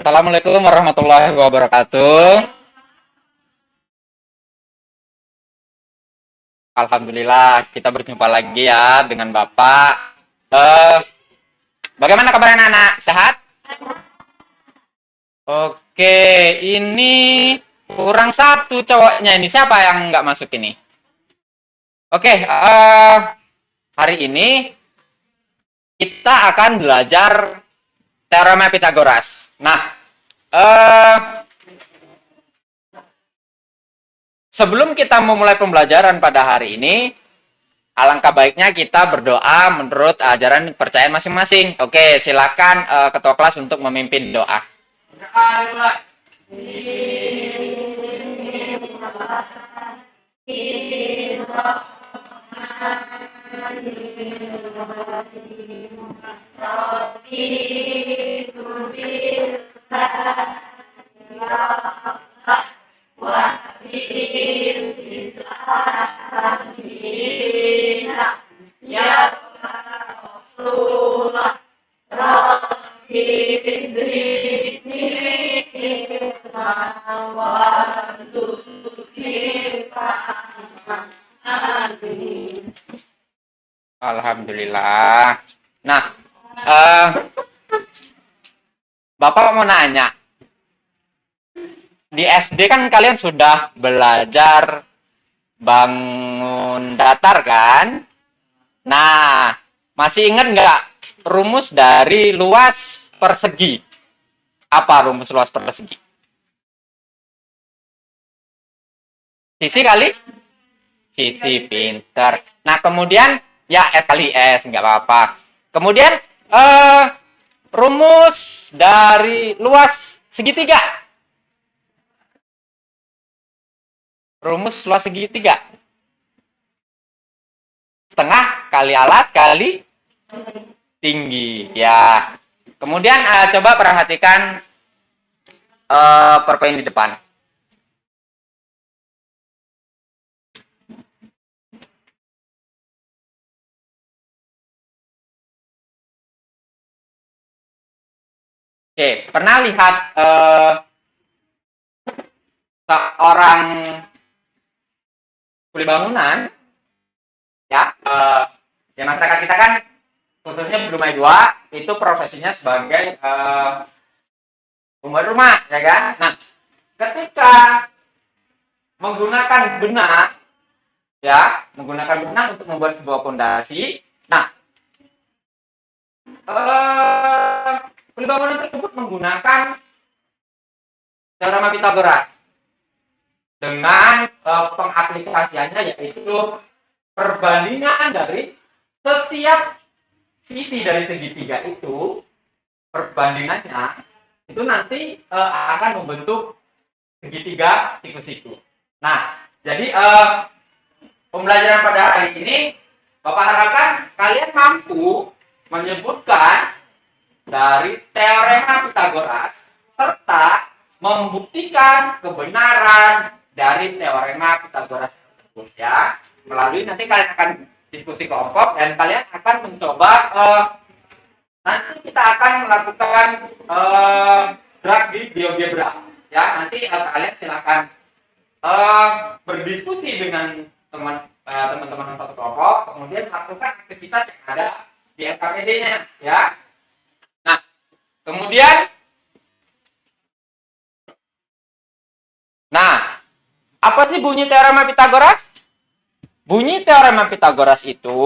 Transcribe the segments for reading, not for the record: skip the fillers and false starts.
Assalamualaikum warahmatullahi wabarakatuh. Alhamdulillah, kita berjumpa lagi ya dengan Bapak. Eh, Bagaimana kabar anak-anak? Sehat? Oke, ini kurang satu cowoknya ini. Siapa yang nggak masuk ini? Oke, hari ini kita akan belajar teorema Pitagoras. Nah, sebelum kita memulai pembelajaran pada hari ini, alangkah baiknya kita berdoa menurut ajaran kepercayaan masing-masing. Oke, silakan ketua kelas untuk memimpin doa. Alhamdulillah. Nah, Bapak mau nanya, di SD kan kalian sudah belajar bangun datar kan? Nah, masih ingat nggak rumus dari luas persegi? Apa rumus luas persegi? Sisi kali? Sisi, pinter. Nah, kemudian ya S kali S, nggak apa-apa. Kemudian rumus dari luas segitiga. Rumus luas segitiga. Setengah kali alas kali tinggi. Ya. Kemudian coba perhatikan perpoin di depan. Oke, pernah lihat seorang kuli bangunan, ya, di masyarakat kita kan, khususnya Blumai 2, itu profesinya sebagai pembuat rumah, ya kan? Nah, ketika menggunakan benang, ya, menggunakan benang untuk membuat sebuah fondasi, nah, kuli bangunan tersebut menggunakan teorema Pitagoras dengan pengaplikasiannya yaitu perbandingan dari setiap sisi dari segitiga itu, perbandingannya itu nanti akan membentuk segitiga siku-siku. Nah, jadi pembelajaran pada hari ini Bapak harapkan kalian mampu menyebutkan dari teorema Pitagoras serta membuktikan kebenaran dari teorema Pitagoras tersebut, ya. Melalui nanti kalian akan diskusi kelompok dan kalian akan mencoba nanti kita akan melakukan drag di GeoGebra, ya. Nanti kalian silakan berdiskusi dengan teman-teman satu kelompok, kemudian lakukan aktivitas yang ada di LKPD-nya, ya. Kemudian, nah, apa sih bunyi teorema Pitagoras? Bunyi teorema Pitagoras itu,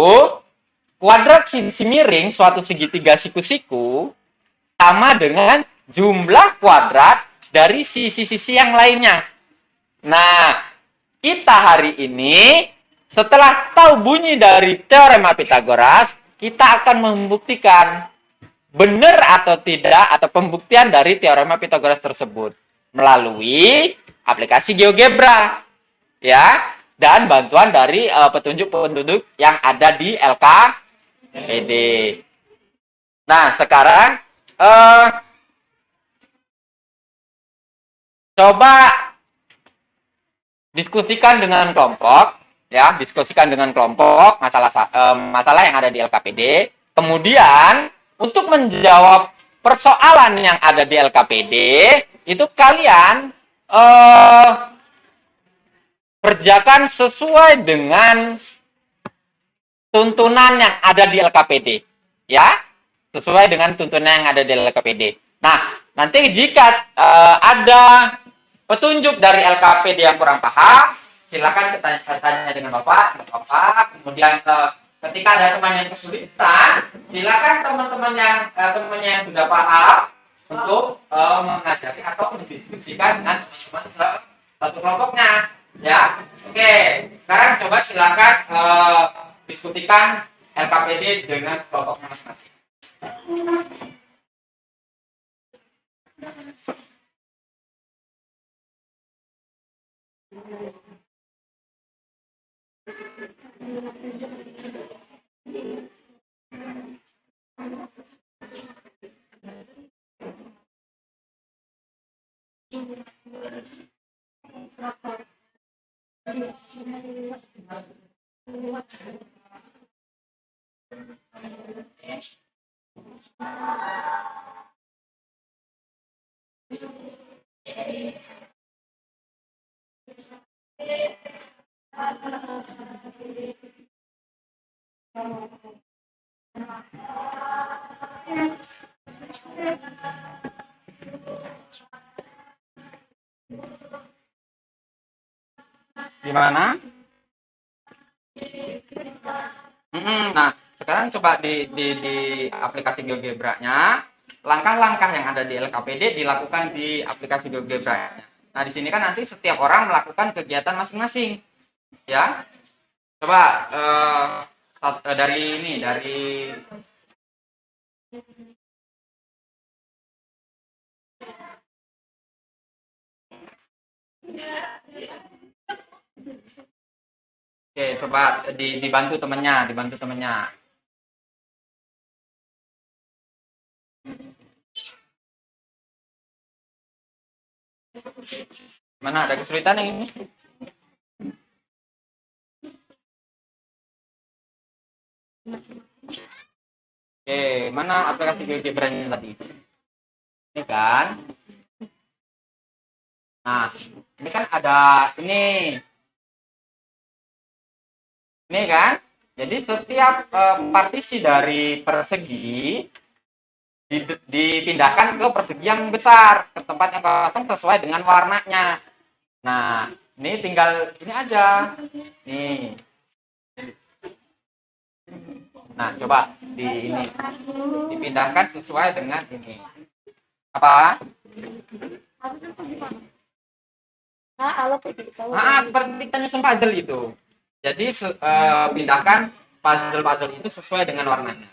kuadrat sisi miring suatu segitiga siku-siku sama dengan jumlah kuadrat dari sisi-sisi yang lainnya. Nah, kita hari ini, setelah tahu bunyi dari teorema Pitagoras, kita akan membuktikan benar atau tidak atau pembuktian dari teorema Pitagoras tersebut melalui aplikasi GeoGebra, ya, dan bantuan dari petunjuk-petunjuk yang ada di LKPD. Nah, sekarang coba diskusikan dengan kelompok, ya, diskusikan dengan kelompok masalah yang ada di LKPD. Kemudian untuk menjawab persoalan yang ada di LKPD itu kalian kerjakan sesuai dengan tuntunan yang ada di LKPD, ya, sesuai dengan tuntunan yang ada di LKPD. Nah, nanti jika ada petunjuk dari LKPD yang kurang paham, silakan tanya dengan Bapak. Kemudian ketika ada teman yang kesulitan, silakan teman-temannya yang sudah paham untuk mengajari atau mendiskusikan dengan teman-teman satu kelompoknya. Ya, oke. Sekarang coba silakan diskusikan LKPD dengan kelompoknya masing-masing. Gimana? Nah, sekarang coba di aplikasi GeoGebra-nya, langkah-langkah yang ada di LKPD dilakukan di aplikasi GeoGebra-nya. Nah, di sini kan nanti setiap orang melakukan kegiatan masing-masing, ya. Coba dari oke, coba dibantu temennya. Mana ada kesulitan yang ini? Oke, mana aplikasi GeoGebra-nya tadi? Ini kan. Nah, ini kan ada ini kan. Jadi setiap partisi dari persegi dipindahkan ke persegi yang besar, ke tempat yang kosong sesuai dengan warnanya. Nah, ini tinggal ini aja. Nih. Nah, coba dipindahkan sesuai dengan ini. Apa? Seperti tanya puzzle itu. Jadi pindahkan puzzle itu sesuai dengan warnanya.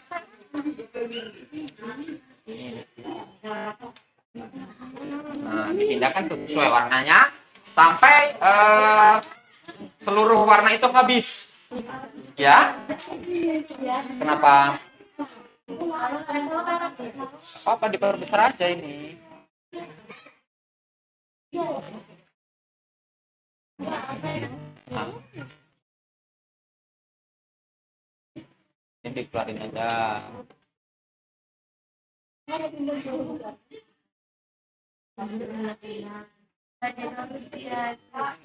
Nah, dipindahkan sesuai warnanya sampai seluruh warna itu habis. Ya? Kenapa? Apa diperbesar aja ini? Nah. Ini dikeluarin aja.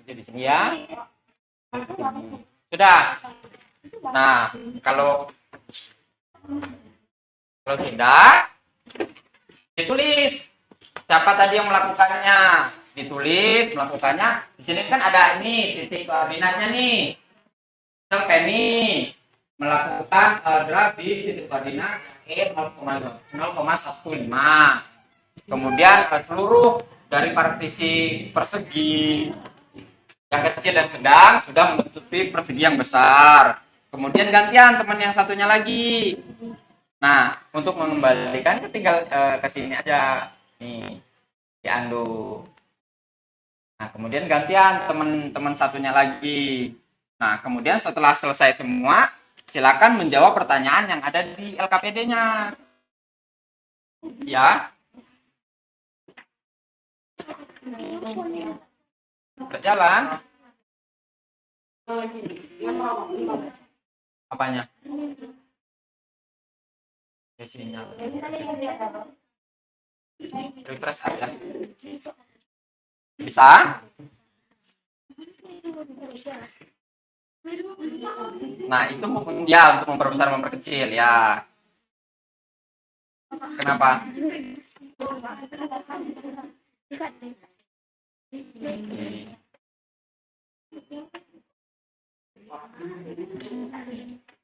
Jadi sini ya. Sudah. Nah, kalau tidak, ditulis siapa tadi yang melakukannya. Ditulis melakukannya. Di sini kan ada ini titik koordinatnya nih. Penny melakukan drag di titik koordinat E 0,15. Kemudian seluruh dari partisi persegi yang kecil dan sedang sudah menutupi persegi yang besar. Kemudian gantian teman yang satunya lagi. Nah, untuk mengembalikan tinggal ke sini aja. Nih, diundo. Nah, kemudian gantian teman-teman satunya lagi. Nah, kemudian setelah selesai semua, silakan menjawab pertanyaan yang ada di LKPD-nya. Ya. Berjalan. Apanya? Sinyal. Refresh aja. Bisa? Nah, itu ya untuk memperbesar memperkecil ya. Kenapa?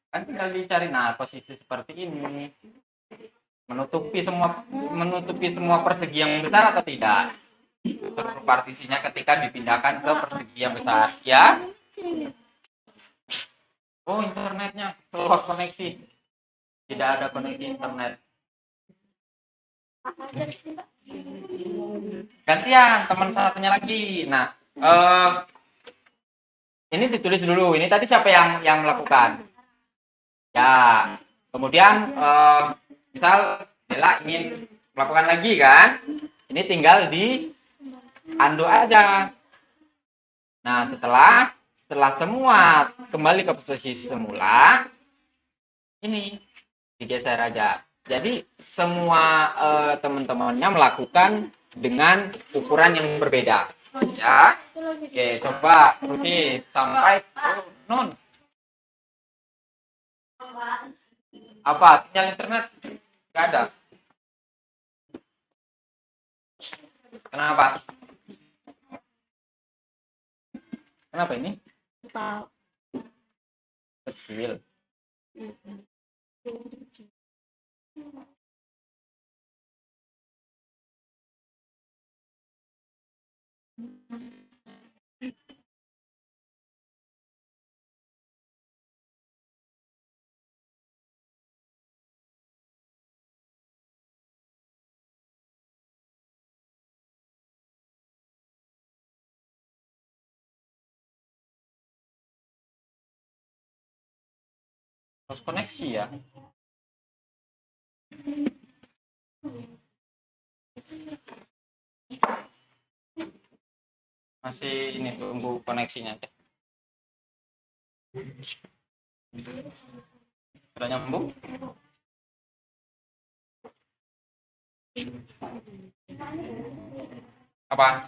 Kan tinggal dicari posisi seperti ini. Menutupi semua persegi yang besar atau tidak? Seluruh partisinya ketika dipindahkan ke persegi yang besar, ya. Oh, internetnya keluar koneksi. Tidak ada koneksi internet. Gantian teman satunya lagi. Nah, ini ditulis dulu. Ini tadi siapa yang melakukan? Ya. Kemudian misal Dela ingin melakukan lagi kan? Ini tinggal di undo aja. Nah, setelah semua kembali ke posisi semula, ini digeser aja. Jadi semua teman-temannya melakukan dengan ukuran yang berbeda. Ya. Oke, coba terusin sampai nun. Apa? Sinyal internet? Nggak ada. Kenapa? Kenapa ini? Kecil. Harus koneksi ya. Masih ini tunggu koneksinya deh. Udah nyambung? Apa?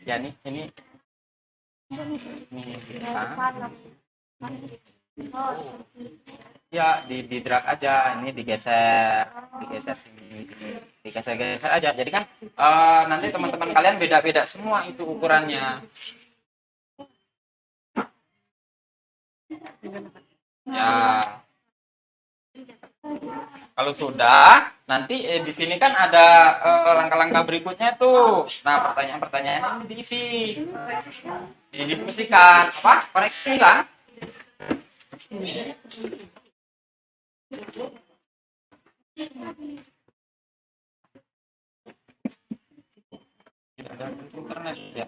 Ya nih, ini ya di drag aja, ini digeser sini, digeser aja. Jadi kan nanti teman-teman kalian beda-beda semua itu ukurannya. Ya. Kalau sudah, nanti di sini kan ada langkah-langkah berikutnya tuh. Nah, pertanyaan-pertanyaan ini diisi, didiskusikan, apa? Koneksi lah. Tidak ada internet ya.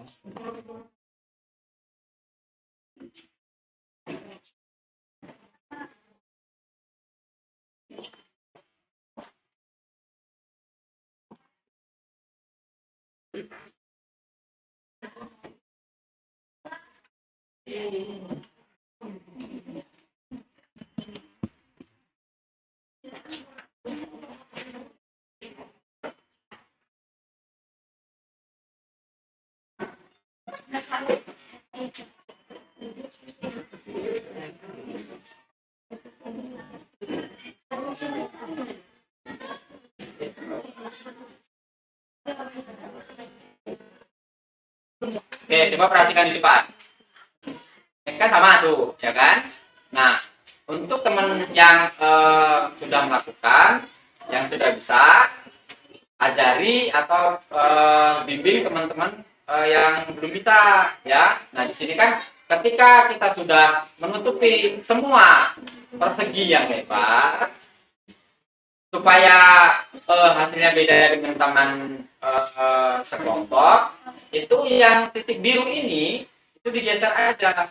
Oke, coba perhatikan di depan. Ini kan sama tuh, ya kan? Nah, untuk teman yang sudah melakukan, yang sudah bisa, ajari atau bimbing teman-teman yang belum bisa, ya. Nah, di sini kan ketika kita sudah menutupi semua persegi yang lebar, supaya hasilnya beda dengan teman sekelompok, itu yang titik biru ini itu digeser aja,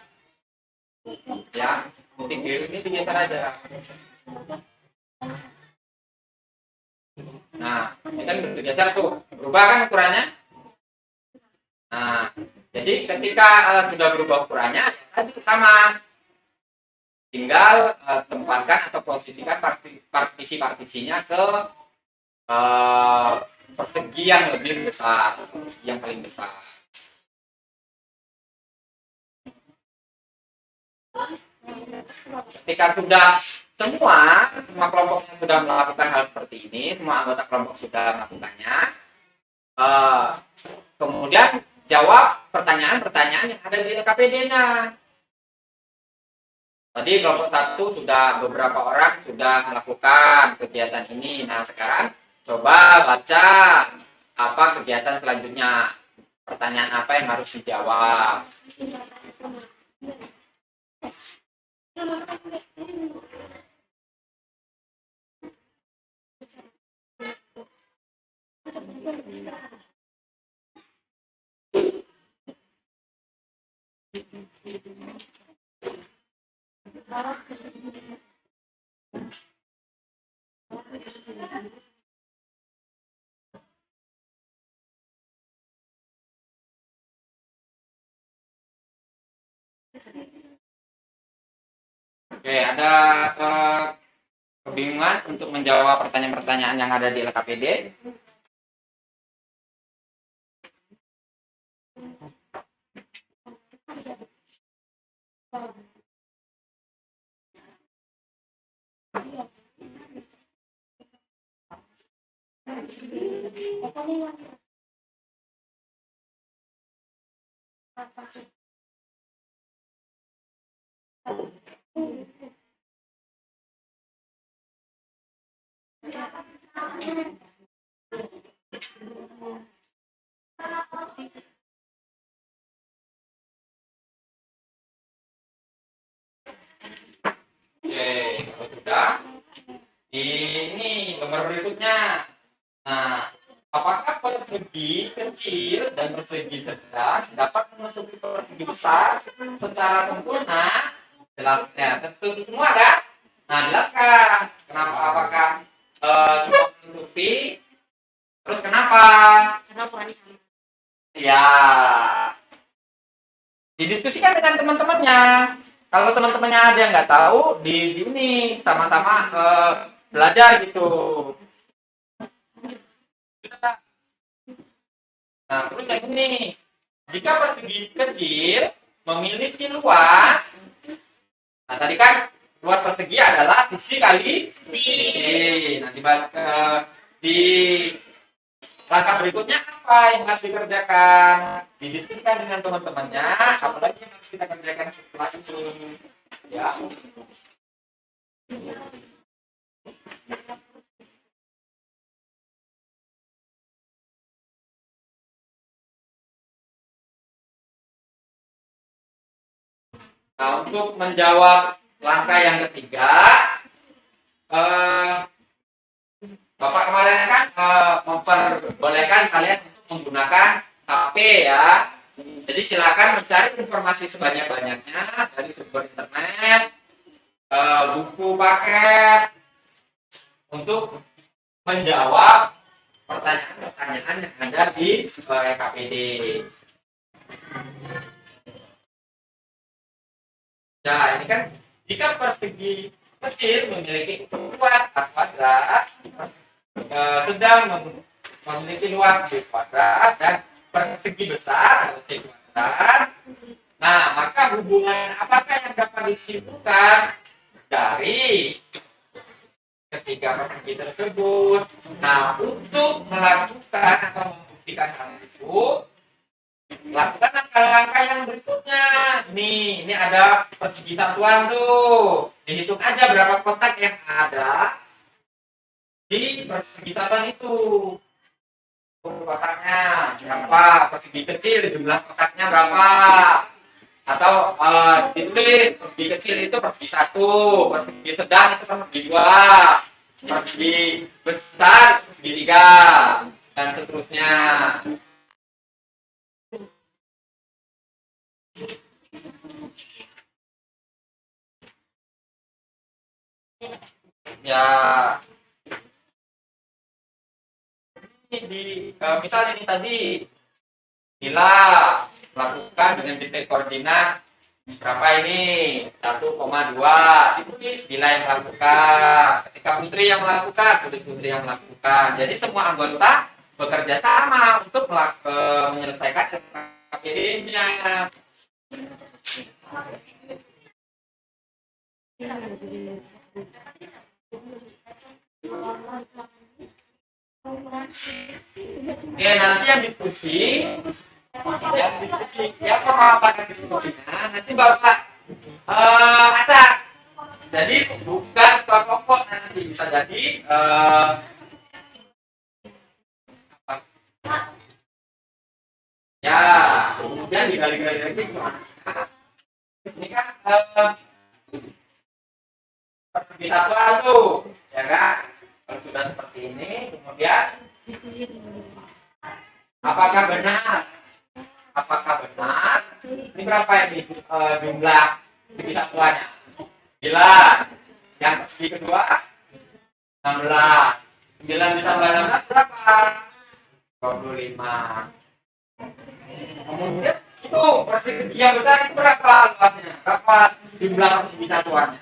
ya. Titik biru ini digeser aja. Nah, ini kan bergeser tuh, berubah kan ukurannya. Nah, jadi ketika sudah berubah ukurannya, tadi sama, tinggal tempatkan atau posisikan partisi-partisinya ke eh, persegi yang lebih besar, persegi yang paling besar. Ketika sudah semua kelompoknya sudah melakukan hal seperti ini, semua anggota kelompok sudah melakukannya, eh, kemudian jawab pertanyaan-pertanyaan yang ada di LKPD-nya. Tadi kelompok 1 sudah beberapa orang sudah melakukan kegiatan ini. Nah, sekarang coba baca apa kegiatan selanjutnya. Pertanyaan apa yang harus dijawab. Oke, ada kebingungan untuk menjawab pertanyaan-pertanyaan yang ada di LKPD? Oke, kalau sudah, ini gambar berikutnya. Nah, apakah persegi kecil dan persegi sedang dapat menutupi persegi besar secara sempurna? Jelasnya tentu semua kan? Nah, jelaskan kenapa, apakah semua menutupi, terus kenapa? Ya, didiskusikan dengan teman-temannya. Kalau teman-temannya ada yang nggak tahu, di sini sama-sama belajar gitu. Nah, terus yang ini, jika persegi kecil memiliki luas, nah tadi kan luas persegi adalah sisi kali sisi. Nah, di langkah berikutnya apa yang harus dikerjakan? Didiskusikan dengan teman-temannya, apalagi yang harus kita kerjakan setelah itu. Ya. Nah, untuk menjawab langkah yang ketiga, Bapak kemarin kan memperbolehkan kalian untuk menggunakan HP ya. Jadi silakan mencari informasi sebanyak-banyaknya dari sumber internet, buku paket, untuk menjawab pertanyaan-pertanyaan yang ada di LKPD. Nah, ini kan jika persegi kecil memiliki luas A kuadrat, sedang memiliki luas B kuadrat, dan persegi besar atau C kuadrat. Nah, maka hubungan apakah yang dapat disimpulkan dari ketiga persegi tersebut? Nah, untuk melakukan atau membuktikan hal itu, lakukan langkah-langkah yang berikutnya. Ini ada persegi satuan tuh. Dihitung aja berapa kotak yang ada di persegi satuan itu. Kotaknya berapa? Persegi kecil jumlah kotaknya berapa? Atau ditulis persegi kecil itu persegi 1, persegi sedang itu persegi 2, persegi besar persegi 3, dan seterusnya. Ya, misalnya ini tadi bila melakukan dengan titik koordinat Berapa ini? 1,2. Ditulis bila yang melakukan. Ketika Putri yang melakukan, tulis Putri yang melakukan. Jadi semua anggota bekerja sama untuk menyelesaikan KPD-nya. Oke, nanti yang diskusi, ya apa diskusinya nanti bapak acak. Jadi bukan pokok nanti bisa jadi ya kemudian digali-gali lagi gimana. Ini kan persegi satuan tuh, ya kan? Kalau sudah seperti ini, kemudian apakah benar? Ini berapa ini jumlah persegi satuannya? Bila yang persegi kedua 16. 9 ditambah 16 berapa? 25. Kemudian itu persegi yang besar itu berapa luasnya? Berapa jumlah persegi satuannya?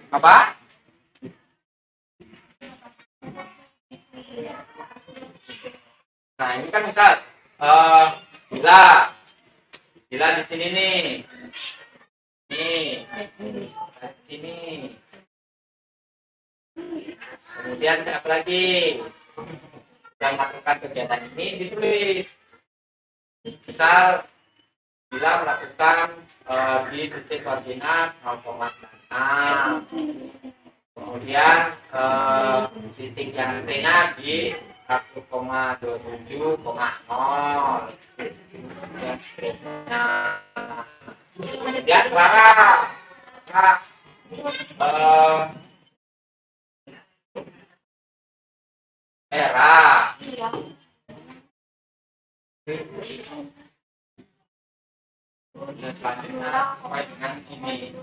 Apa? Nah ini kan misal bila di sini nih, di sini, kemudian siapa lagi yang melakukan kegiatan ini ditulis. Misal bila melakukan di titik koordinat 0,6, kemudian titik yang T-nya di 1,27,0. Kemudian barang merah. Dan selanjutnya sampai dengan ini.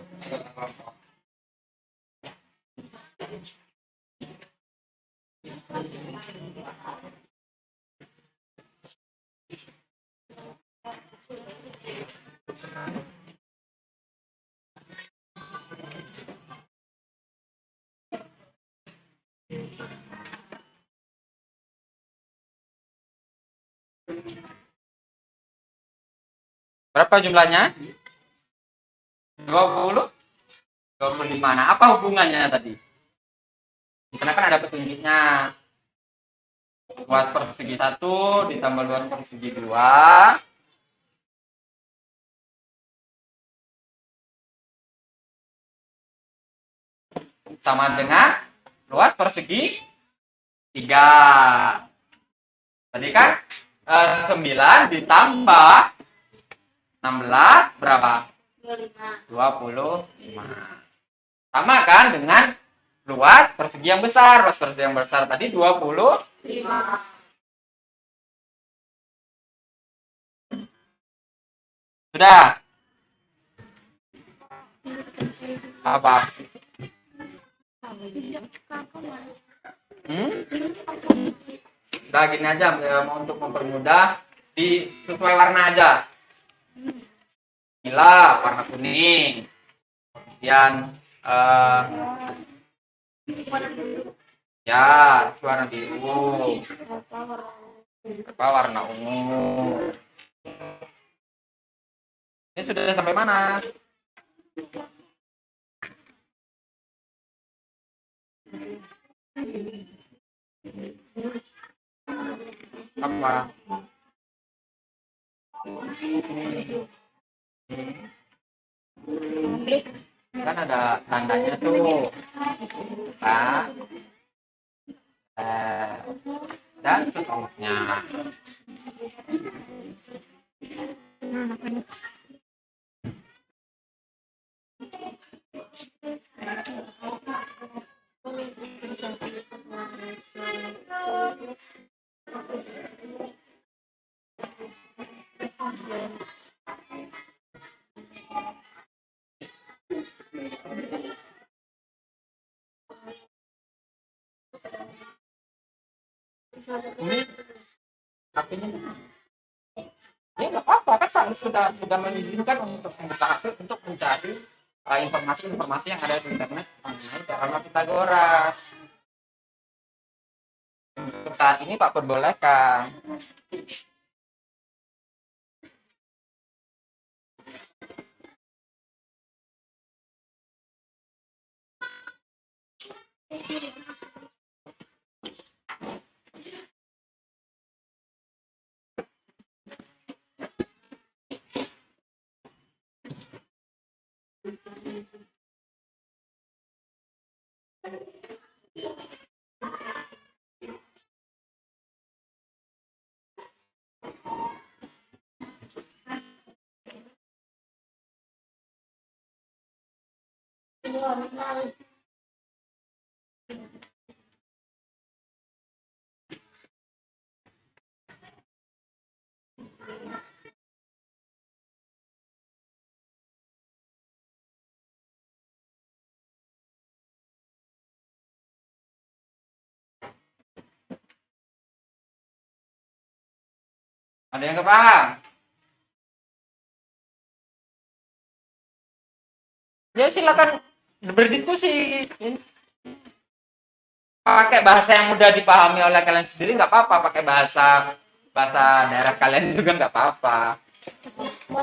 Berapa jumlahnya? 20? 25. Nah, apa hubungannya tadi? Di sana kan ada petunjuknya. Luas persegi 1 ditambah luas persegi 2 sama dengan luas persegi 3. Tadi kan 9 ditambah 16 berapa? 25. Sama kan dengan luas persegi yang besar. Luas persegi yang besar tadi 25. Sudah? Apa? Udah gini aja, mau untuk mempermudah sesuai warna aja. Bila warna kuning, kemudian ya warna biru, apa warna ungu. Ini sudah sampai mana? Apa? Kan ada tandanya tuh, Pak. Dan seterusnya. Ini HP-nya ya nggak apa-apa kan Pak sudah mengizinkan untuk membuka HP untuk mencari informasi-informasi yang ada di internet mengenai teorema Pitagoras. Untuk saat ini Pak perbolehkan. Ada yang nggak paham? Ya silakan berdiskusi. Pakai bahasa yang mudah dipahami oleh kalian sendiri nggak apa-apa. Pakai bahasa daerah kalian juga nggak apa-apa.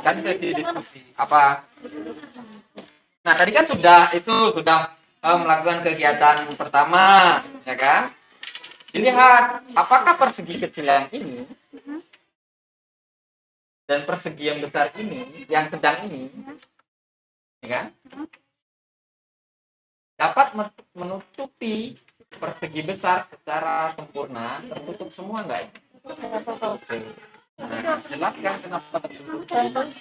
Kan sesi diskusi. Apa? Nah tadi kan sudah melakukan kegiatan pertama, ya kan? Dilihat apakah persegi kecil yang ini dan persegi yang besar ini, yang sedang ini, ya kan? Dapat menutupi persegi besar secara sempurna, tertutup semua enggak? Oke. Nah, jelaskan kenapa tertutup.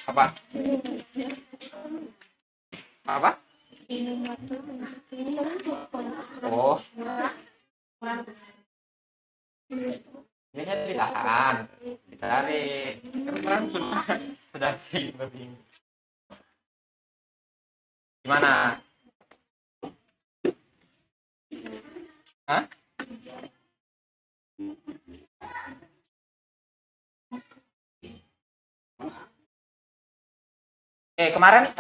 Apa? Apa? Oh. Ini kan ditahan, ditarik. Kan sudah lebih. Gimana? Hah? Kemarin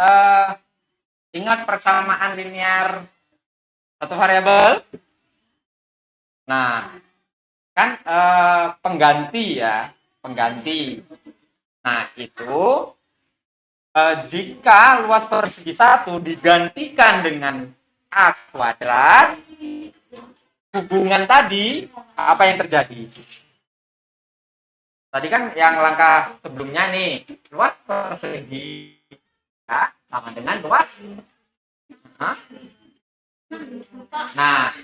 ingat persamaan linear satu variabel? Nah, kan pengganti ya, pengganti. Nah, itu jika luas persegi 1 digantikan dengan A kuadrat, hubungan tadi apa yang terjadi? Tadi kan yang langkah sebelumnya nih, luas persegi ya, sama dengan luas. Nah,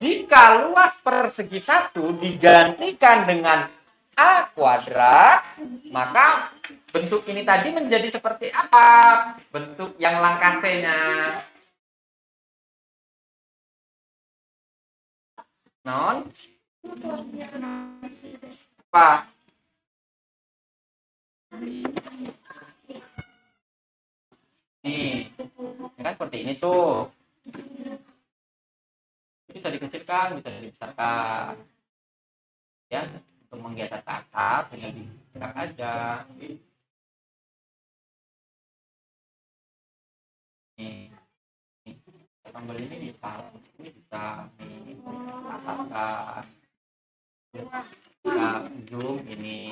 jika luas persegi 1 digantikan dengan A kuadrat, maka bentuk ini tadi menjadi seperti apa? Bentuk yang langkah C-nya. Non? Apa? Nih, kan seperti ini tuh. Bisa dikecilkan, bisa dibesarkan. Ya, untuk menggeser ke atas, tinggal digerak aja. Nih, tombol ini bisa ataskan. Bisa zoom ini.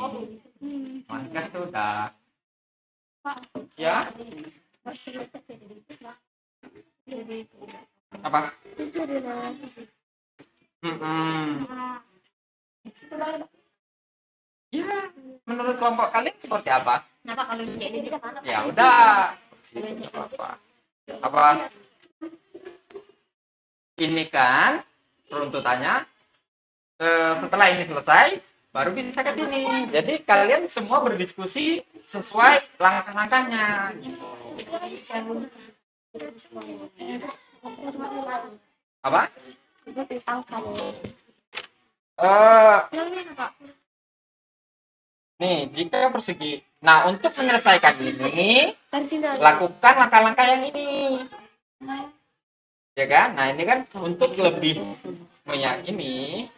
Maka sudah. Ya. Apa? Ya, menurut kelompok kalian seperti apa? Kenapa kalau jadi tidak apa? Ya udah. Apa? Ini kan runtutannya. Setelah ini selesai, baru bisa ke sini. Jadi kalian semua berdiskusi sesuai langkah-langkahnya. Gitu. Apa? Nih, jika persegi. Nah, untuk menyelesaikan ini, lakukan langkah-langkah yang ini. Ya kan? Nah, ini kan untuk lebih meyakini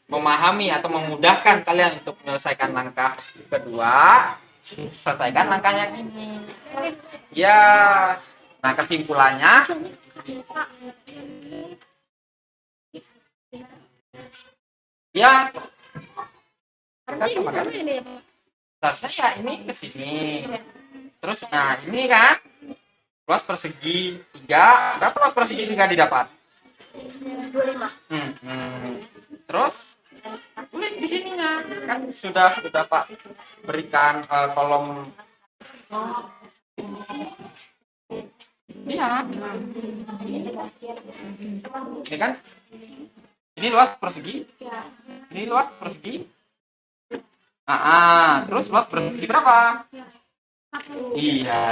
memahami atau memudahkan kalian untuk menyelesaikan langkah kedua, selesaikan langkah yang ini. Ya. Nah, kesimpulannya ya seharusnya ya ini ke sini. Terus nah ini kan luas persegi 3. Berapa luas persegi 3 didapat? 25. Terus tulis di sininya kan sudah Pak berikan kolom. Iya. Ini kan ini luas persegi. Ini luas persegi. Terus luas persegi berapa? Iya.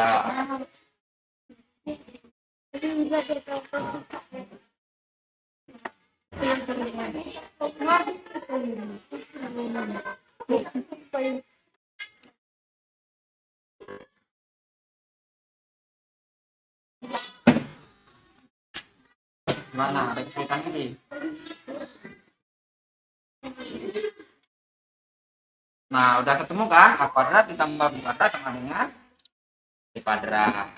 Mana ada kesulitan lagi? Nah, udah ketemu kan? A kuadrat ditambah B kuadrat sama dengan B kuadrat.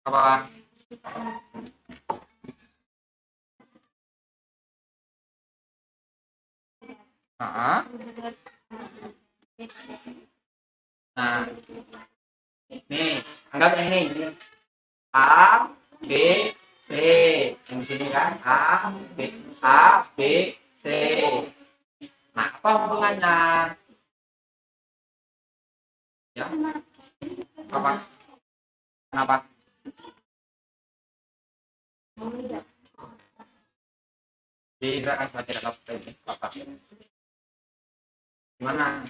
Apa? Nah, nih anggap ini A B C yang di sini kan A B C. Nah, apa hubungannya? Ya, apa? Kenapa? Di gerakan sebagai dapat ini apa? Gimana?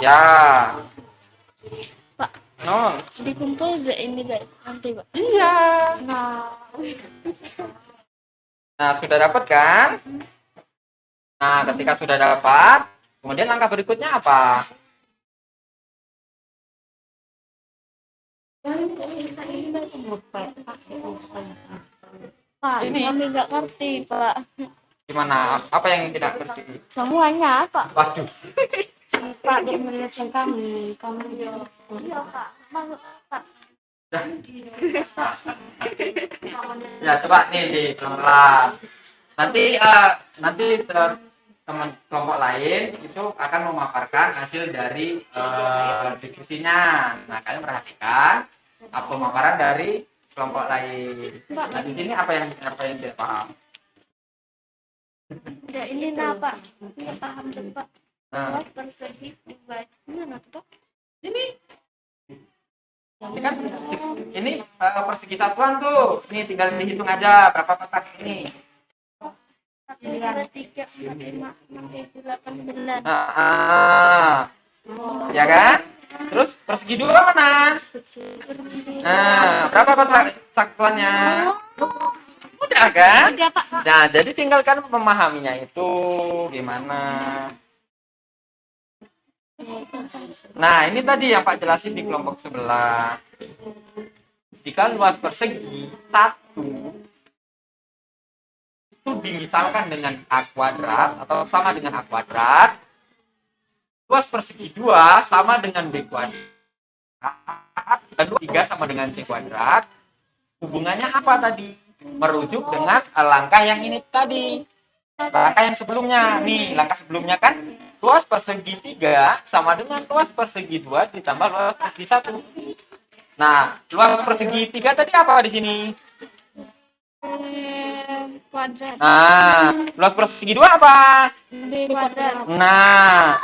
Ya. Pak, No. dikumpul udah ini nanti, Pak. Iya. Nah, sudah dapat kan? Nah, ketika sudah dapat, kemudian langkah berikutnya apa? Pak, Ini. kami nggak ngerti, Pak. Gimana? Apa yang tidak ngerti? Semuanya, Pak. Waduh. Pak, dia menyelesaikan kami. Iya, Pak. Masuk, Pak. Ya, coba nih di pelan. Nanti teman kelompok lain itu akan memaparkan hasil dari diskusinya. Nah, kalian perhatikan apa pemaparan dari kelompok lain. Nah, di sini apa yang tidak paham? Ya, ini Pak. Ini paham tuh, Pak. Nah, Luas persegi 2. Mana tuh, Pak? ini kan ini persegi satuan tuh. Ini tinggal dihitung aja berapa petak ini. 1, 2, 3, 4, 5, 6, 7, 8, 9. Ya kan? Terus persegi 2 mana? Nah, berapa kotak satuannya? Mudah kan? Udah, Pak. Nah, jadi tinggalkan memahaminya itu gimana. Nah, ini tadi yang Pak jelasin di kelompok sebelah. Jika luas persegi 1 itu dimisalkan dengan A kuadrat atau sama dengan A kuadrat, luas persegi 2 sama dengan B kuadrat, dan 3 sama dengan C kuadrat, hubungannya apa tadi? Merujuk dengan langkah yang ini tadi. Langkah yang sebelumnya. Nih, langkah sebelumnya kan luas persegi 3 sama dengan luas persegi 2 ditambah luas persegi 1. Nah, luas persegi 3 tadi apa di sini? Kuadrat. Nah, luas persegi 2 apa? B kuadrat. Nah,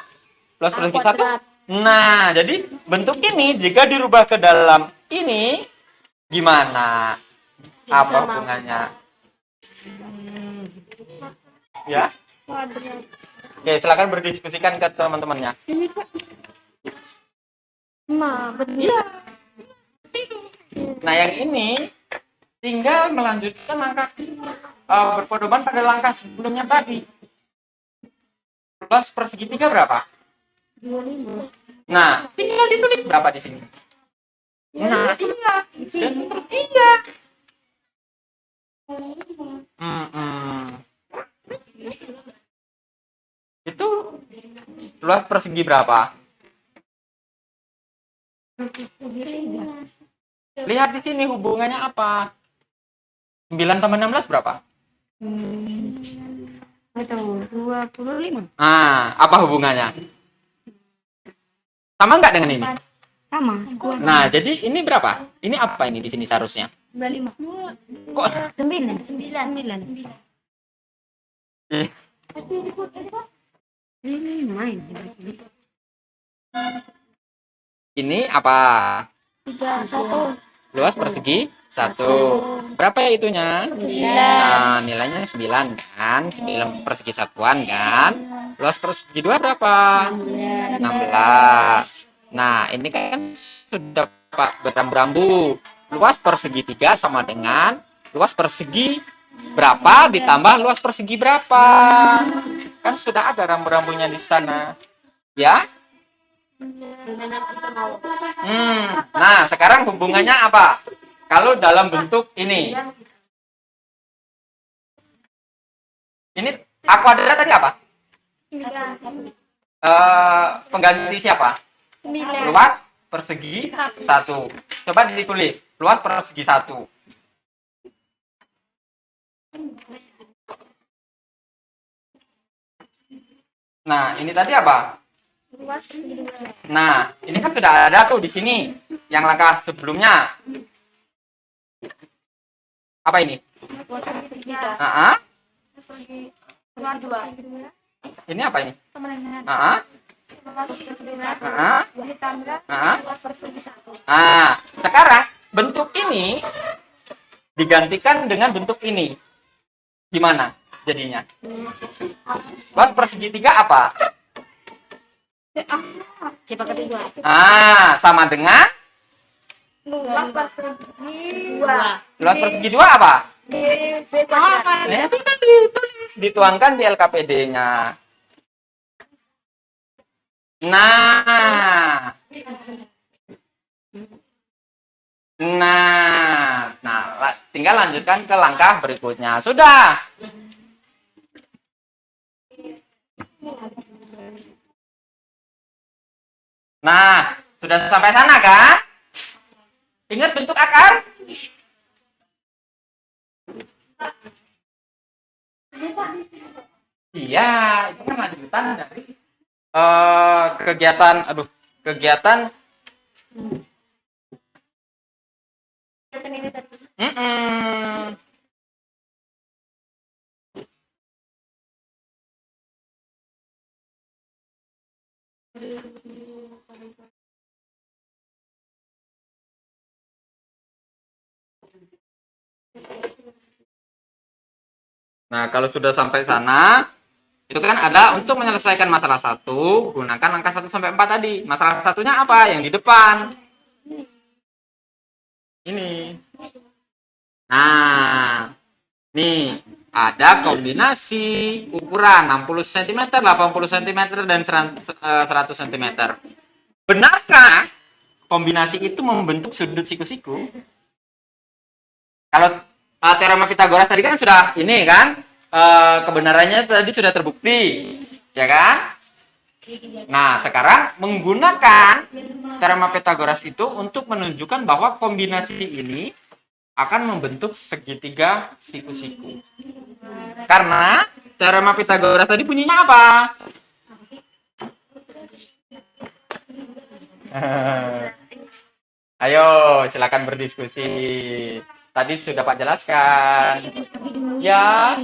luas persegi 1. Nah, jadi bentuk ini jika dirubah ke dalam ini gimana? Apa hubungannya? Ya? Kuadrat. Oke, silakan berdiskusikan ke teman-temannya. Ini, Pak. Nah, benar. Iya. Nah, yang ini tinggal melanjutkan langkah berpedoman pada langkah sebelumnya tadi. Luas persegitiga berapa? 25. Nah, tinggal ditulis berapa di sini. Nah, iya. Dan seterusnya iya. Itu luas persegi berapa? Lihat di sini hubungannya apa? 9 tambah 16 berapa? Betul, 25. Nah, apa hubungannya? Sama nggak dengan ini? Sama. Nah, jadi ini berapa? Ini apa ini di sini seharusnya? 25. Kok 9. 9. eh, Ini main. ini apa? 1. Luas persegi 1. Berapa ya itunya? 9. Nah, nilainya 9 kan? 9 persegi satuan kan? Luas persegi 2 berapa? 16. Nah, ini kan sudah Pak berambu-rambu. Luas persegi 3 sama dengan luas persegi berapa ditambah luas persegi berapa. Kan sudah ada rambu-rambunya di sana. Ya? Nah, sekarang hubungannya apa? Kalau dalam bentuk ini. Ini A kuadrat tadi apa? Pengganti siapa? Luas persegi 1. Coba ditulis. Luas persegi 1. Nah, ini tadi apa? Nah, ini kan sudah ada tuh di sini. Yang langkah sebelumnya. Apa ini? Nah, ini apa ini? Nah, sekarang bentuk ini digantikan dengan bentuk ini. Gimana jadinya? Luas persegi 3 apa? Coba kedua. Sama dengan Luas persegi 2. luas persegi 2 apa? Nah, Tinggal ditulis, dituangkan di LKPD-nya. Nah, tinggal lanjutkan ke langkah berikutnya. Sudah. Nah, sudah sampai sana kan? Ingat bentuk akar? Iya, itu kan lanjutan dari kegiatan Nah, kalau sudah sampai sana, itu kan ada untuk menyelesaikan masalah 1, gunakan angka 1 sampai 4 tadi. Masalah satunya apa? Yang di depan. Ini. Nah, nih ada kombinasi ukuran 60 cm, 80 cm, dan 100 cm. Benarkah kombinasi itu membentuk sudut siku-siku? Kalau teorema Pitagoras tadi kan sudah ini kan, kebenarannya tadi sudah terbukti, ya kan? Nah, sekarang menggunakan teorema Pitagoras itu untuk menunjukkan bahwa kombinasi ini akan membentuk segitiga siku-siku. Karena teorema Pitagoras tadi bunyinya apa? Ayo, silakan berdiskusi. Tadi sudah Pak jelaskan. Ya.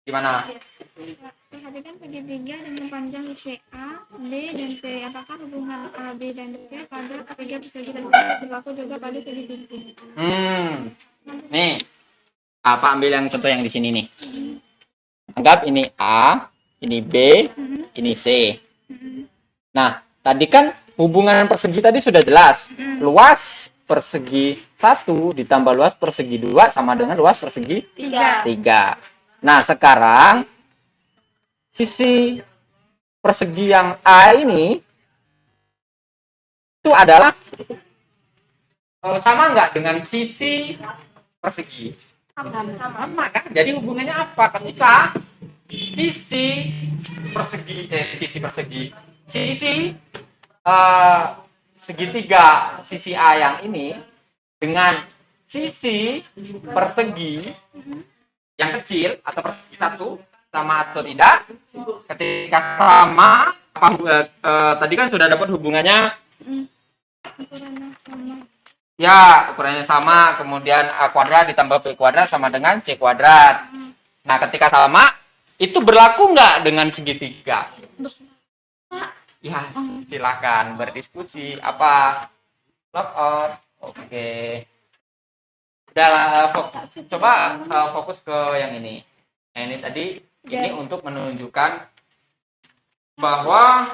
Gimana? Perhatikan segitiga dengan panjang CA, B, dan C. Apakah hubungan A, B, dan C pada ketiga persegi tersebut berlaku juga pada segitiga? Nih. Apa ambil yang contoh yang di sini nih. Anggap ini A, ini B, ini C. Nah, tadi kan hubungan persegi tadi sudah jelas. Luas persegi 1 ditambah luas persegi 2 sama dengan luas persegi 3. Nah, sekarang sisi persegi yang A ini itu adalah sama nggak dengan sisi persegi? Sama kan? Jadi hubungannya apa? Ketika sisi eh, segitiga sisi A yang ini dengan sisi persegi yang kecil atau persegi 1 sama atau tidak, ketika sama tadi kan sudah dapat hubungannya ya, ukurannya sama, kemudian A kuadrat ditambah B kuadrat sama dengan C kuadrat. Nah, ketika sama itu berlaku nggak dengan segitiga? Ya, silakan berdiskusi. Apa? Lock out. Oke. Udah, coba fokus ke yang ini. Nah, ini tadi ini untuk menunjukkan bahwa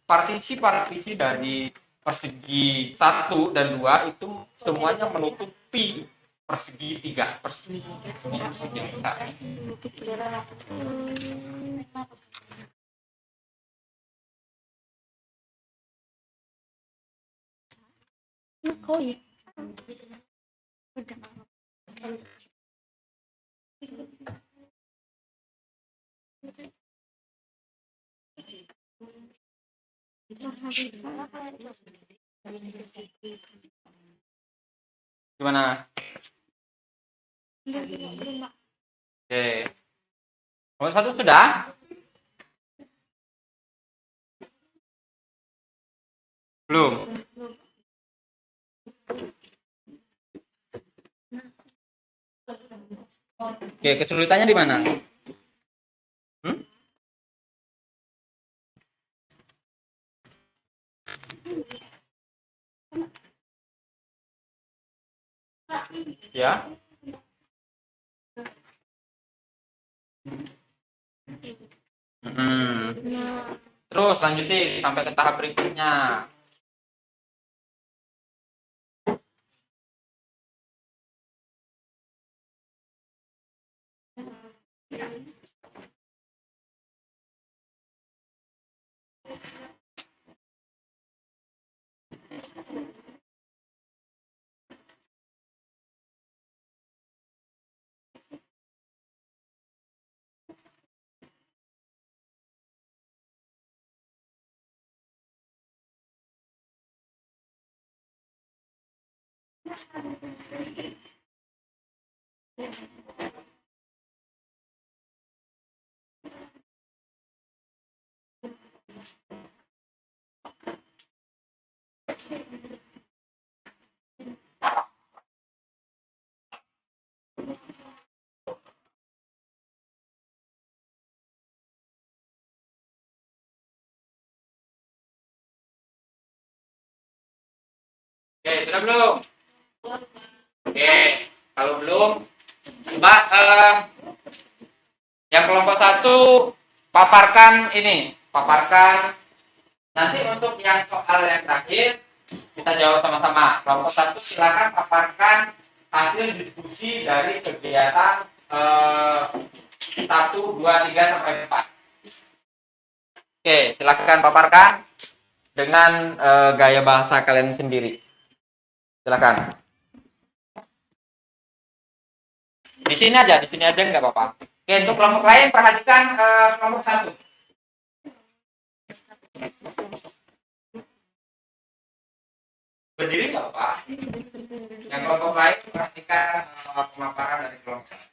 partisi dari persegi 1 dan 2 itu semuanya menutupi persegi 3. Persegi besar. Gimana? Oke. Nomor 1 sudah? Belum. Oke, kesulitannya di mana? Ya. Terus lanjutin sampai ke tahap berikutnya. Oke, sudah belum? Oke, kalau belum, coba yang kelompok 1 paparkan nanti untuk yang soal yang terakhir kita jawab sama-sama. Kelompok 1 silakan paparkan hasil diskusi dari kegiatan 1, 2, 3 sampai 4. Oke, silakan paparkan dengan gaya bahasa kalian sendiri. Silakan. Di sini aja nggak apa-apa. Oke, untuk kelompok lain perhatikan kelompok 1. Berdiri nggak apa-apa. Yang kelompok lain perhatikan pemaparan dari kelompok 1.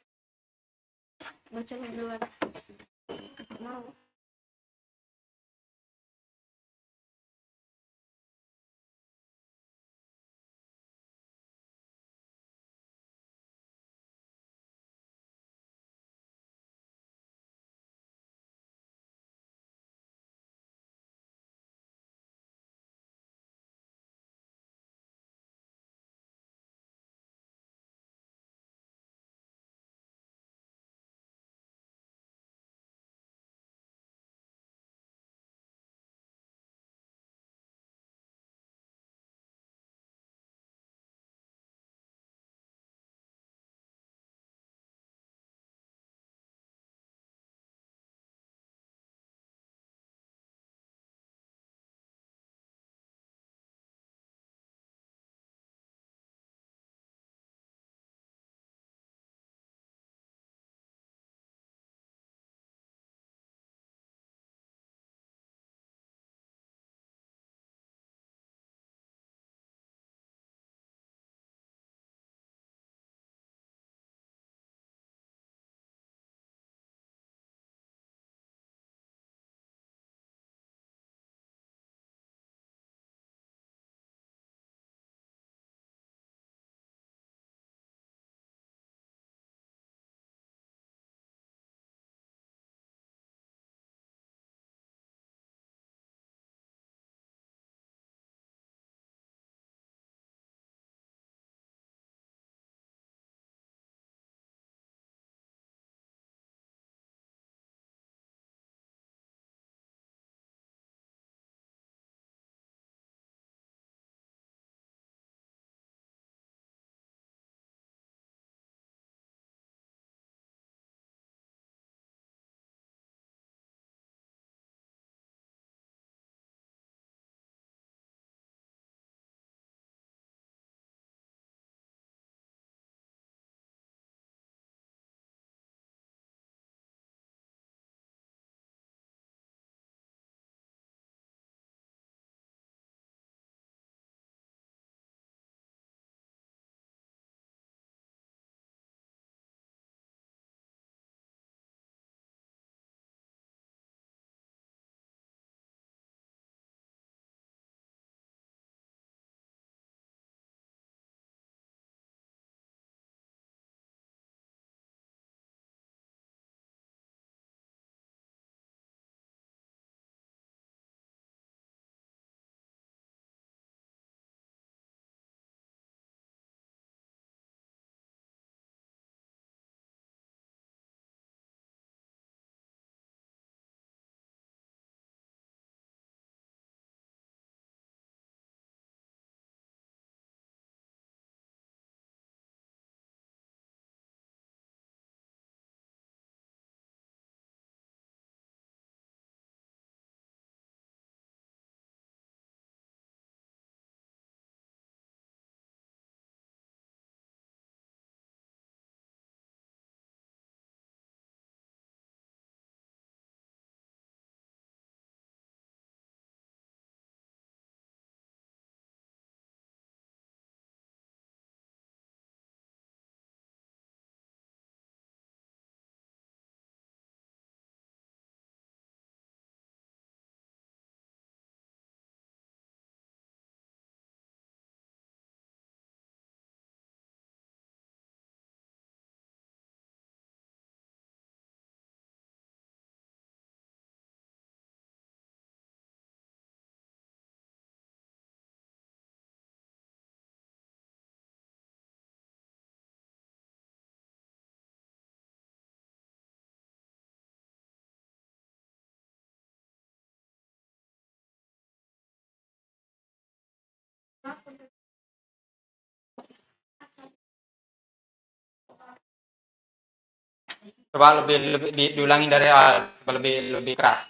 Coba lebih diulangi dari awal, coba lebih keras.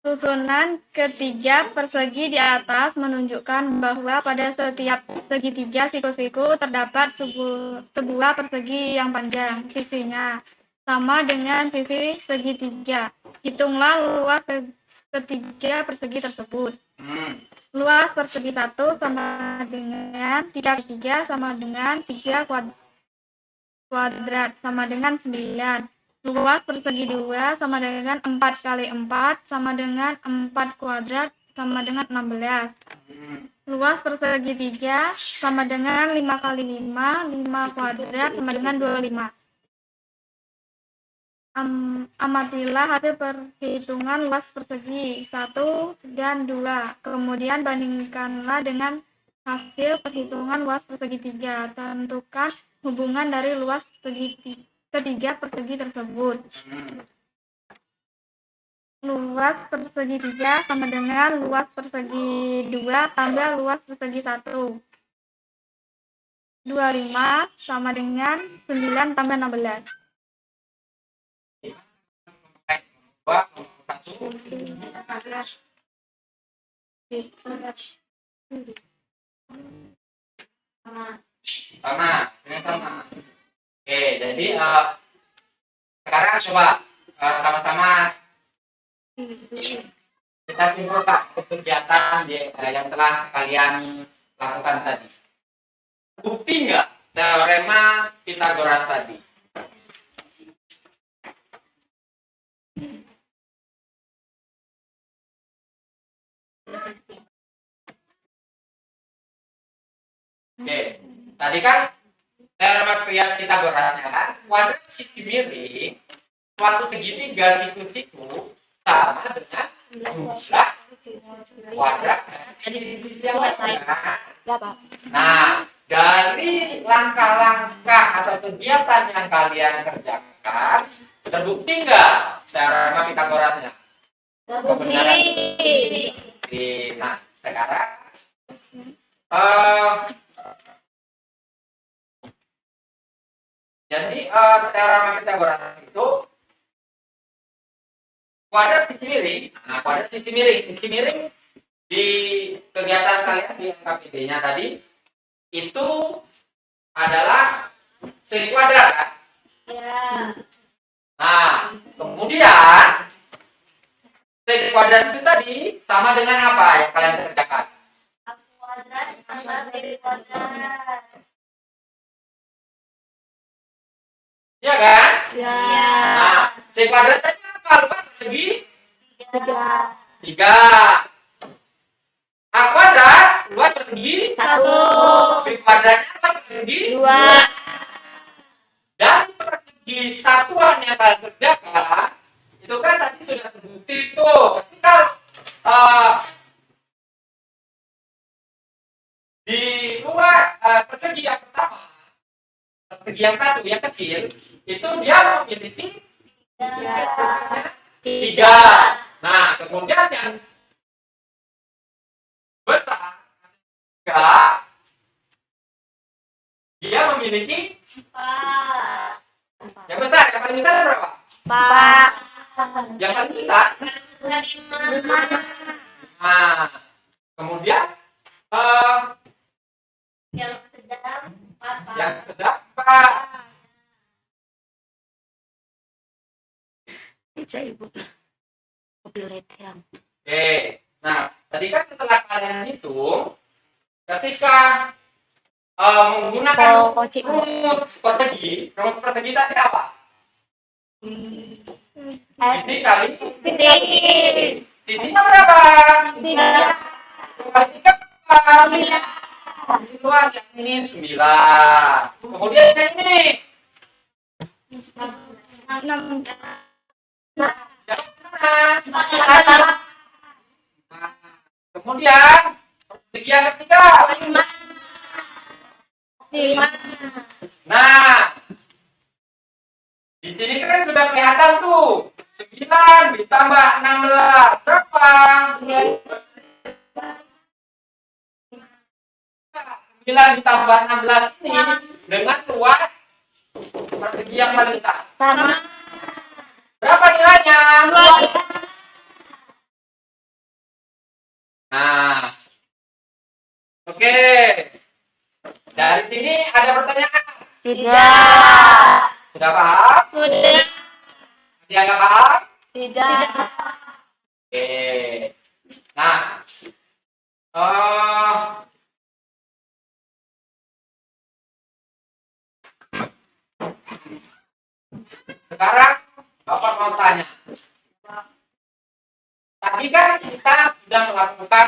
Susunan ketiga persegi di atas menunjukkan bahwa pada setiap segitiga siku-siku terdapat sebuah persegi yang panjang. Sisinya sama dengan sisi segitiga. Hitunglah luas ketiga persegi tersebut. Luas persegi 1 sama dengan 3/3 sama dengan 3 kuadrat sama dengan 9. Luas persegi 2 sama dengan 4 kali 4 sama dengan 4 kuadrat sama dengan 16. Luas persegi 3 sama dengan 5 kali 5, 5 kuadrat sama dengan 25. Amatilah hasil perhitungan luas persegi 1 dan 2. Kemudian bandingkanlah dengan hasil perhitungan luas persegi 3. Tentukan hubungan dari luas ketiga persegi tersebut. Luas persegi 3 sama dengan luas persegi 2 tambah luas persegi 1. 25 sama dengan 9 tambah 16. Sama. Oke, jadi sekarang coba sama-sama kita simpulkan kegiatan yang telah kalian lakukan tadi. Bukti nggak teorema Pythagoras tadi? Oke, tadi kan teorema Pythagorasnya kan kuadrat sisi miring suatu segitiga siku-siku sama dengan jumlah kuadrat dari sisi yang lain. Nah, dari langkah-langkah atau kegiatan yang kalian kerjakan, terbukti nggak teorema Pythagorasnya? Terbukti. Nah, sekarang jadi teorema Pythagoras itu kuadrat sisi miring. Nah, kuadrat sisi miring di kegiatan kalian di KPD-nya tadi itu adalah segi kuadrat kan? Ya. Nah, kemudian segi kuadrat itu tadi sama dengan apa yang kalian kerjakan? Kuadrat tambah segi kuadrat. Ya kan? Ya. Nah, segi kuadrat tadi apa? Luas persegi 3. A kuadrat luas persegi 1. B kuadratnya luas persegi 2. dari persegi satuan yang kalian kerjakan itu kan tadi sudah terbukti tuh ketika di luar persegi yang pertama, persegi yang satu yang kecil itu dia memiliki 3. Nah, kemudian yang besar 3 dia memiliki 4. yang besar. Yang paling besar berapa? 4. Yang paling besar 5. nah, kemudian Yang sedang 4. yang sedang 4. Bisa ibu mobil yang. Oke, nah tadi kan setelah kalian hitung, ketika menggunakan rumus persegi tadi apa? Sisi kali sisinya berapa? 3. Kali 3 berapa? Ini luas yang ini 9. Kemudian yang ini 6. kemudian persegi yang ketiga 5. nah di sini kan sudah kelihatan tuh 9 ditambah 16 berapa? 9 ditambah 16 ini dengan luas persegi yang paling besar. Sama. Berapa nilainya? Nah, oke. Dari sini ada pertanyaan? Tidak. Sudah paham? Sudah. Dia nggak paham? Tidak. Oke. Nah, eh, sekarang Bapak mau tanya. Tadi kan kita sudah melakukan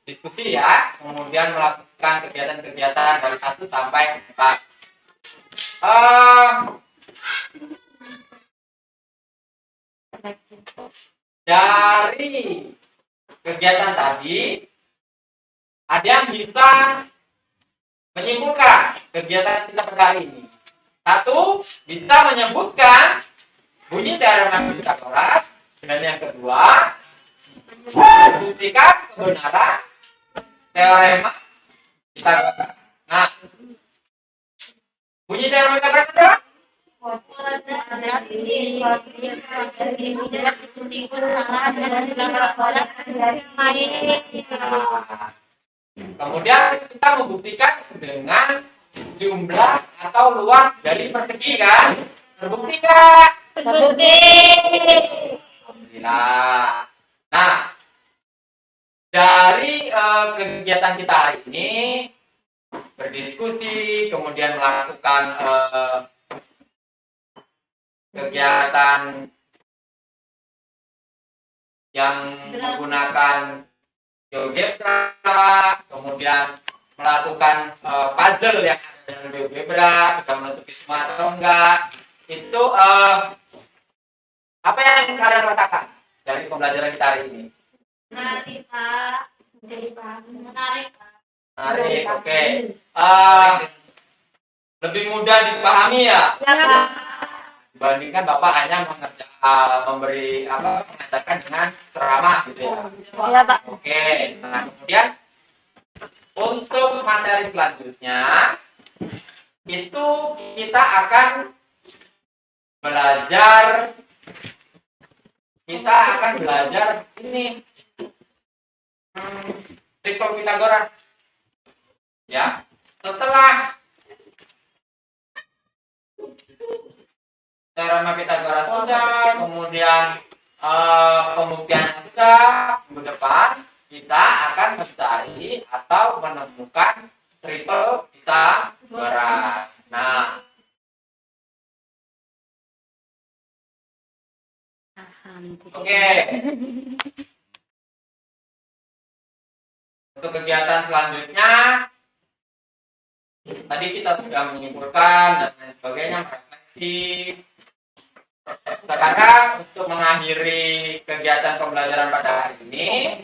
diskusi ya, kemudian melakukan kegiatan-kegiatan dari 1 sampai 4. Dari kegiatan tadi, ada yang bisa menyimpulkan kegiatan kita pada hari ini. 1, bisa menyebutkan bunyi teorema Pythagoras, dan yang kedua, membuktikan kebenaran teorema Pythagoras. Nah, bunyi teorema Pythagoras apa? Kemudian kita membuktikan dengan jumlah atau luas dari persegi kan? Terbukti nggak? Terbukti. Alhamdulillah. Nah, dari kegiatan kita hari ini berdiskusi, kemudian melakukan kegiatan yang menggunakan GeoGebra, kemudian melakukan puzzle yang ada dengan GeoGebra, sudah menutupi semua atau enggak, itu apa yang kalian rasakan dari pembelajaran kita hari ini? Menarik, Pak. Menarik. Menarik, oke. Lebih mudah dipahami ya? Ya, Pak. Dibandingkan Bapak hanya memberi mengajarkan dengan ceramah gitu ya. Ya, Pak. Oke. Nah, kemudian untuk materi selanjutnya itu kita akan belajar ini triple Pythagoras. Ya. Setelah teorema Pythagoras sudah, kemudian pembuktian sudah, minggu depan kita akan mencari atau menemukan triple Pythagoras. Nah, oke. Untuk kegiatan selanjutnya, tadi kita sudah menyimpulkan dan lain sebagainya, merefleksi. Sekarang untuk mengakhiri kegiatan pembelajaran pada hari ini,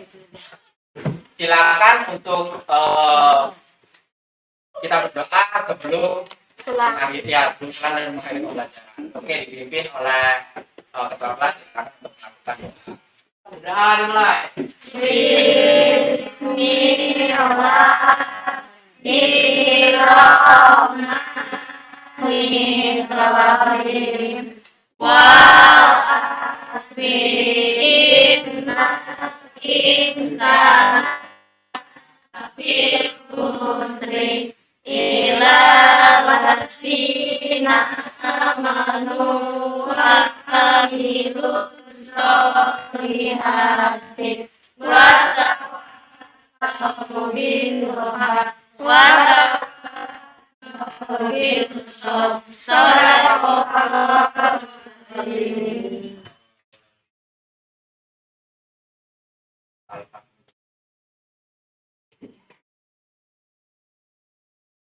silakan untuk kita berdoa sebelum mengakhiri pembelajaran. Oke, dipimpin oleh ketua kelas. Silakan untuk melakukan doa. Sudah dimulai. Bismillahirrahmanirrahim. Wal asri innal insana lafii khusr illa allazina amanu wa amilus solihati wa tawassaw bil haqqi wa tawassaw bis sabr. Sadaqallahu